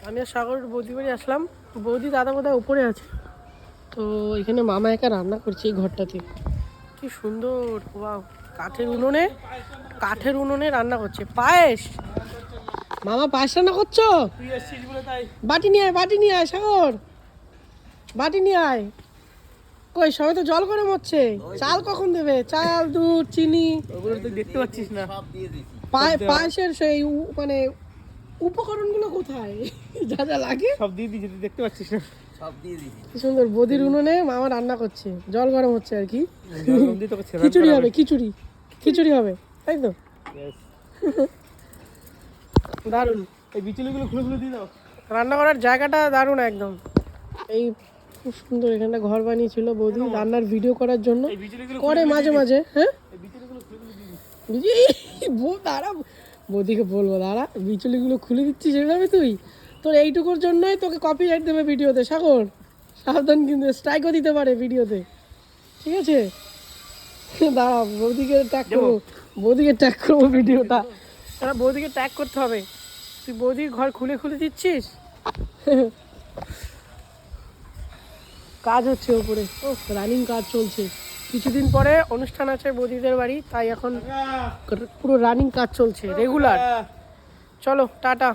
আমি আর সাগর বৌদি বাড়ি আসলাম। বৌদি দাদা বোধহয় উপরে আছে। তো এখানে মামা একা রান্না করছে এই ঘরটাতে। কি সুন্দর, ওয়াও! কাঠের উনুনে রান্না করছে পায়েস। মামা পায়েস রান্না করছো? বাটি নিয়ে আয় সাগর, বাটি নিয়ে আয়। কই সবাই তো জল গরম হচ্ছে, চাল কখন দেবে? চাল, দুধ, চিনি, ওগুলো তুই দেখতে পাচ্ছিস না। পায়েসের সেই মানে উপকরণগুলো কোথায়? যা যা লাগে সব দিয়ে দিয়েছি, তুই দেখতে পাচ্ছিস না। সব দিয়ে দিয়েছি। কি সুন্দর বদির উনুনে মামা রান্না করছে, জল গরম হচ্ছে আর কি। গরম দিয়ে তোকে ছেড়ে খিচুড়ি হবে, খিচুড়ি হবে, তাই তো? দারুণ। এই বিচুলিগুলো খুলে খুলে দিয়ে দাও। রান্না করার জায়গাটা দারুণ একদম। এই খুব সুন্দর এখানটা ঘর বানিয়েছিল বৌদি রান্নার ভিডিও করার জন্য। এই বিচুলিগুলো করে মাঝে মাঝে, হ্যাঁ এই বিচুলিগুলো খুলে খুলে দিয়ে দিস। দাঁড়া, বৌদিকে বলবো দাঁড়া, বিচুলিগুলো খুলে দিচ্ছিস এভাবে তুই? তোর এইটুকুর জন্যই তোকে কপিরাইট দেবে ভিডিওতে সাগর, সাবধান, কিন্তু স্ট্রাইকও দিতে পারে ভিডিওতে, ঠিক আছে? দাঁড়া, বৌদিকে ট্যাগ করবো ভিডিওটা। দাঁড়া, বৌদিকে ট্যাগ করতে হবে। তুই বৌদির ঘর খুলে খুলে দিচ্ছিস। কাজ হচ্ছে ওপরে, ও রানিং কাজ চলছে। কিছুদিন পরে অনুষ্ঠান আছে বৌদিদের বাড়ি, তাই এখন পুরো রানিং কাজ চলছে রেগুলার। চলো টাটা।